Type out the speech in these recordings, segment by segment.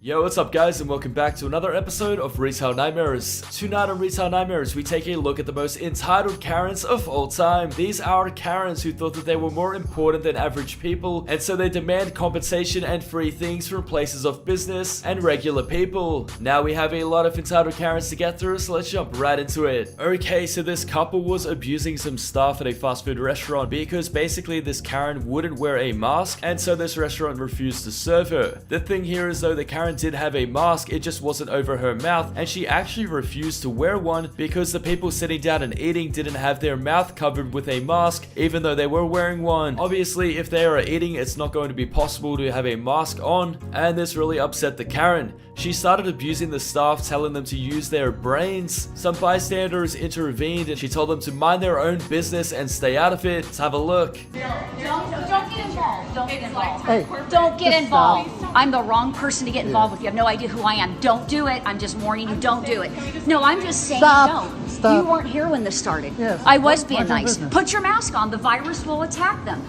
Yo, what's up guys, and welcome back to another episode of Retail Nightmares. Tonight on Retail Nightmares, we take a look at the most entitled Karens of all time. These are Karens who thought that they were more important than average people, and so they demand compensation and free things from places of business and regular people. Now we have a lot of entitled Karens to get through, so let's jump right into it. Okay, so this couple was abusing some staff at a fast food restaurant because basically this Karen wouldn't wear a mask, and so this restaurant refused to serve her. The thing here is though, the Karen did have a mask, it just wasn't over her mouth, and she actually refused to wear one because the people sitting down and eating didn't have their mouth covered with a mask even though they were wearing one. Obviously if they are eating, it's not going to be possible to have a mask on, and this really upset the Karen. She started abusing the staff, telling them to use their brains. Some bystanders intervened and she told them to mind their own business and stay out of it. Let's have a look. Don't get involved. Don't get involved. Hey, don't get involved. I'm the wrong person to get involved with. You have no idea who I am. Don't do it. I'm just warning you. Don't do it. No, I'm just saying don't. Stop. You weren't here when this started. Yes. I was being Mind your nice. business. Put your mask on. The virus will attack them.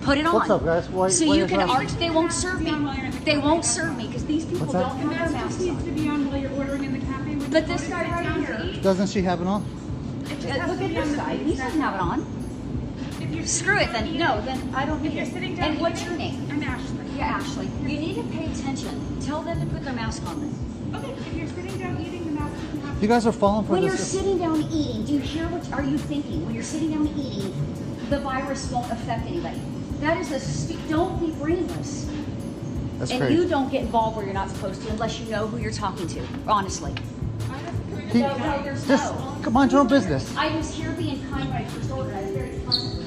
Put it on. What's up, guys? Why so you you can dressing? argue. They won't serve me. They won't serve me because these people What's that? don't have their masks needs to on. be on while you're ordering in the cafe. But this guy right here. Doesn't she have it on? Look at this guy. He doesn't have it on. Screw it then. No, then I don't need You're it. sitting down. And what's your name? I'm Ashley. Yeah, Ashley. You need to pay attention. Tell them to put their mask on then. Okay, if you're sitting down eating, the mask doesn't have You guys are falling for When you're this. sitting down eating, do you hear what are you thinking? When you're sitting down eating, the virus won't affect anybody. That is don't be brainless. That's And crazy. you don't get involved where you're not supposed to unless you know who you're talking to, honestly. He- No, there's just no. mind your own business. I was here being kind by first order. I was very pleasant.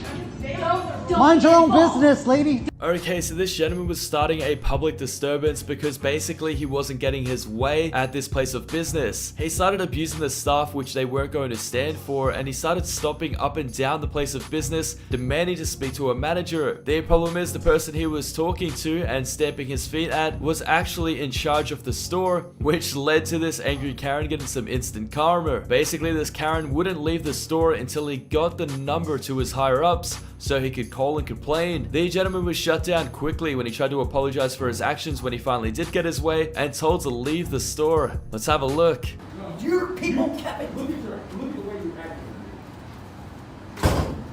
Don't Mind get your own involved. business, lady. Okay, so this gentleman was starting a public disturbance because basically he wasn't getting his way at this place of business. He started abusing the staff, which they weren't going to stand for, and he started stomping up and down the place of business, demanding to speak to a manager. The problem is the person he was talking to and stamping his feet at was actually in charge of the store, which led to this angry Karen getting some instant karma. Basically, this Karen wouldn't leave the store until he got the number to his higher ups so he could call and complain. The gentleman was shut down quickly when he tried to apologize for his actions when he finally did get his way and told to leave the store. Let's have a look. Your people kept it. Look the way you act.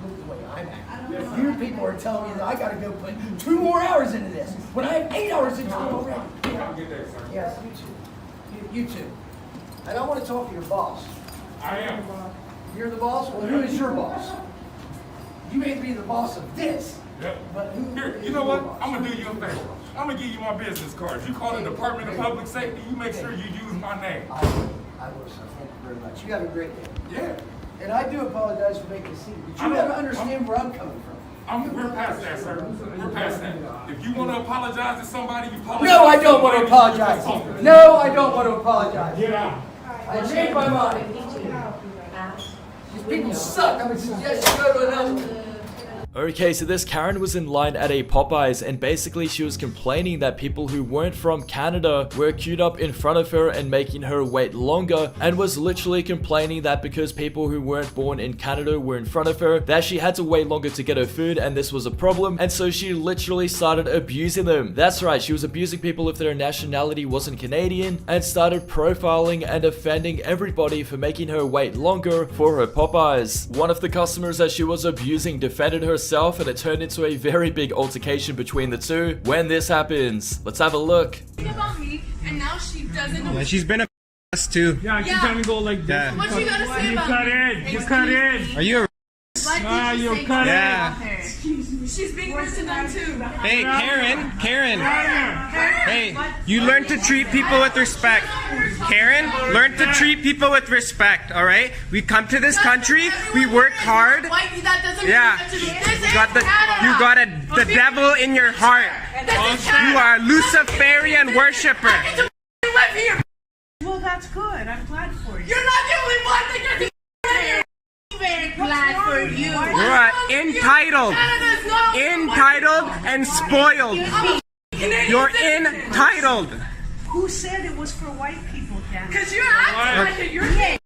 Look the way I'm acting. Your people are telling me that I gotta go put 2 more hours into this when I have 8 hours into it already. Yes, you too. You too. And I want to talk to your boss. I am. You're the boss? Well, who is your boss? You may be the boss of this, Yep. but who Here, is you know your what? boss? I'm gonna do you a favor. I'm gonna give you my business cards. You call the Department of Public Safety, you make sure you use my name. I will, sir. Thank you very much. You have a great day. Yeah. And I do apologize for making a scene, but you gotta understand where I'm coming from. We're past that, sir. We're past that. If you wanna apologize to somebody, you apologize. No, I don't want to apologize. No, I don't want to apologize. Get out. I changed my mind. These people suck. I would suggest you go to another. Okay, so this Karen was in line at a Popeyes, and basically she was complaining that people who weren't from Canada were queued up in front of her and making her wait longer, and was literally complaining that because people who weren't born in Canada were in front of her, that she had to wait longer to get her food, and this was a problem, and so she literally started abusing them. That's right, she was abusing people if their nationality wasn't Canadian, and started profiling and offending everybody for making her wait longer for her Popeyes. One of the customers that she was abusing defended herself, and it turned into a very big altercation between the two when this happens. Let's have a look. About me, and now she doesn't know. Yeah, she's been a ass too. Yeah, she's Yeah. gonna go like this. Yeah. What you gotta say You about cut me? in. You cut in. Are you a What Ah, did you you say cut Yeah. about her? She's being worse than them too. Hey, Karen. Hey, you learn to treat people with respect. Karen, learn to treat people with respect, all right? We come to this country, we work hard. White, that doesn't Yeah. mean that this You is got Canada. the devil in your heart. This is You Canada. are a Luciferian worshiper. You live here. Well, that's good. I'm glad for you. You're not the only one that gets here. Very glad for you. You are entitled. Canada's not Entitled and spoiled. You're entitled. Who said it was for white people, Dan? Because you're acting like it. You're gay.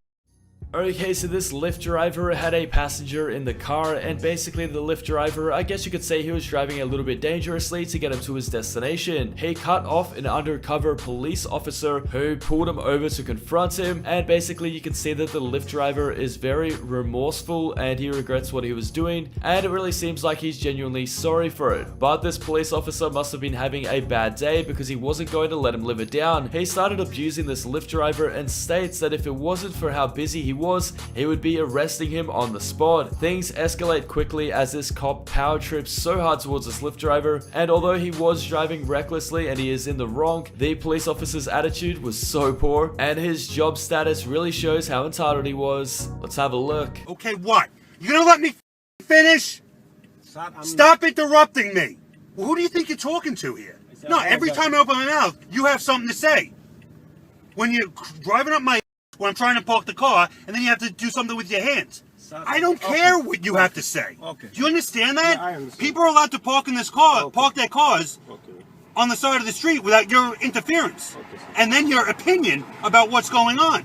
Okay, so this Lyft driver had a passenger in the car, and basically the Lyft driver, I guess you could say he was driving a little bit dangerously to get him to his destination. He cut off an undercover police officer who pulled him over to confront him, and basically you can see that the Lyft driver is very remorseful and he regrets what he was doing, and it really seems like he's genuinely sorry for it. But this police officer must have been having a bad day because he wasn't going to let him live it down. He started abusing this Lyft driver and states that if it wasn't for how busy he would be arresting him on the spot. Things escalate quickly as this cop power trips so hard towards this Lyft driver, and although he was driving recklessly and he is in the wrong, the police officer's attitude was so poor, and his job status really shows how entitled he was. Let's have a look. Okay, what? You gonna let me finish? Stop interrupting me. Well, who do you think you're talking to here? No, every time I open my mouth, you have something to say. When you're driving up my when I'm trying to park the car, and then you have to do something with your hands. I don't care what you have to say. Okay. Do you understand that? Yeah, I understand. People are allowed to park in this car, park their cars on the side of the street without your interference. And then your opinion about what's going on.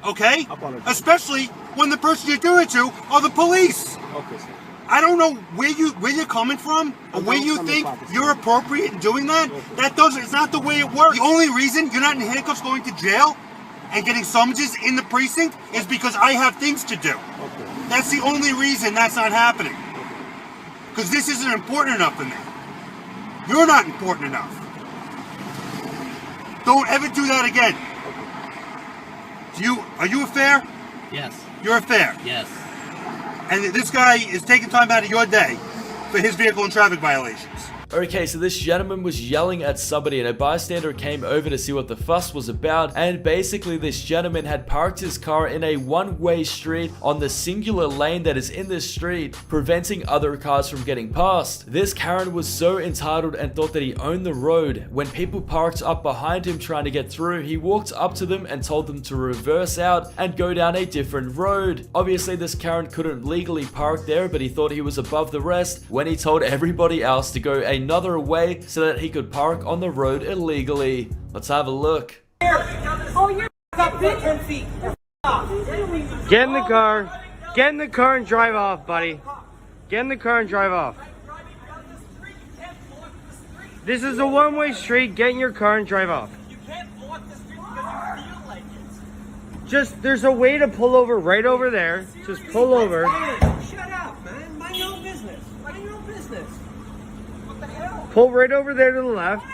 Okay? Especially when the person you're doing it to are the police. I don't know where you're coming from or where you think you're appropriate in doing that. It's not the way it works. The only reason you're not in handcuffs going to jail and getting summonses in the precinct is because I have things to do. That's the only reason that's not happening. Because this isn't important enough for me. You're not important enough. Don't ever do that again. Are you a fare? Yes. You're a fare? Yes. And this guy is taking time out of your day for his vehicle and traffic violations. Okay, so this gentleman was yelling at somebody and a bystander came over to see what the fuss was about, and basically this gentleman had parked his car in a one-way street on the singular lane that is in this street, preventing other cars from getting past. This Karen was so entitled and thought that he owned the road. When people parked up behind him trying to get through, he walked up to them and told them to reverse out and go down a different road. Obviously this Karen couldn't legally park there, but he thought he was above the rest when he told everybody else to go another way so that he could park on the road illegally. Let's have a look. Oh, you're up 10 feet. Get in the car. Get in the car and drive off, buddy. Get in the car and drive off. This is a one-way street. Get in your car and drive off. You can't block the street because you feel like it. Just, there's a way to pull over right over there. Just pull over. Shut up, man. Mind your own business. Mind your own business. What the hell? Pull right over there to the left.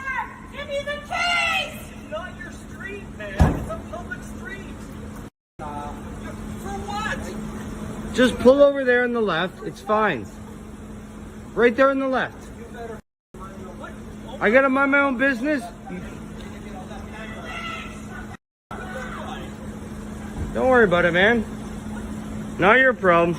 Give me the keys! It's not your street, man. It's a public street. For what? Just pull over there on the left. It's fine. Right there on the left. I gotta mind my own business. Don't worry about it, man. Not your problem.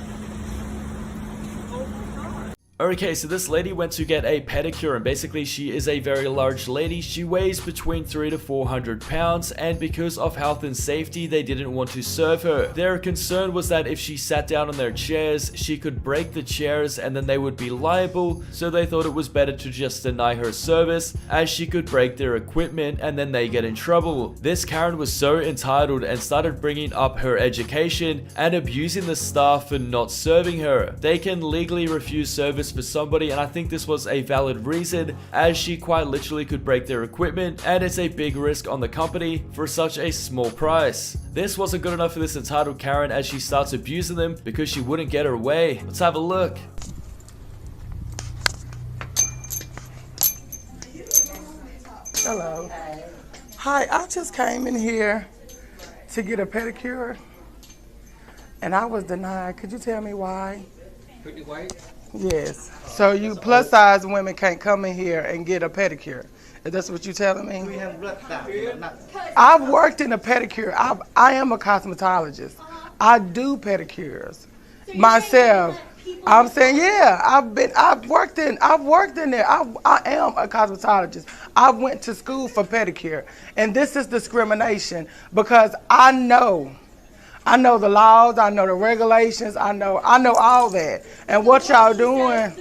Okay, so this lady went to get a pedicure, and basically she is a very large lady. She weighs between 300 to 400 pounds, and because of health and safety, they didn't want to serve her. Their concern was that if she sat down on their chairs, she could break the chairs and then they would be liable, so they thought it was better to just deny her service, as she could break their equipment and then they get in trouble. This Karen was so entitled and started bringing up her education and abusing the staff for not serving her. They can legally refuse service for somebody, and I think this was a valid reason, as she quite literally could break their equipment, and it's a big risk on the company for such a small price. This wasn't good enough for this entitled Karen, as she starts abusing them because she wouldn't get her way. Let's have a look. Hello. Hi, I just came in here to get a pedicure and I was denied. Could you tell me why? Pretty white? Yes. So you plus size women can't come in here and get a pedicure. Is that what you're telling me? We have blood clots. I've worked in a pedicure. I am a cosmetologist. I do pedicures myself. I'm saying, yeah, I've worked in there. I am a cosmetologist. I went to school for pedicure, and this is discrimination because I know the laws, I know the regulations, I know all that. And what y'all doing?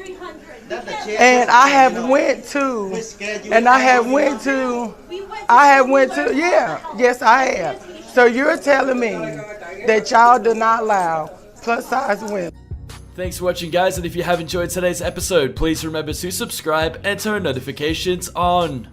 And I have went to, yeah, yes I have. So you're telling me that y'all do not allow plus size women. Thanks for watching, guys, and if you have enjoyed today's episode, please remember to subscribe and turn notifications on.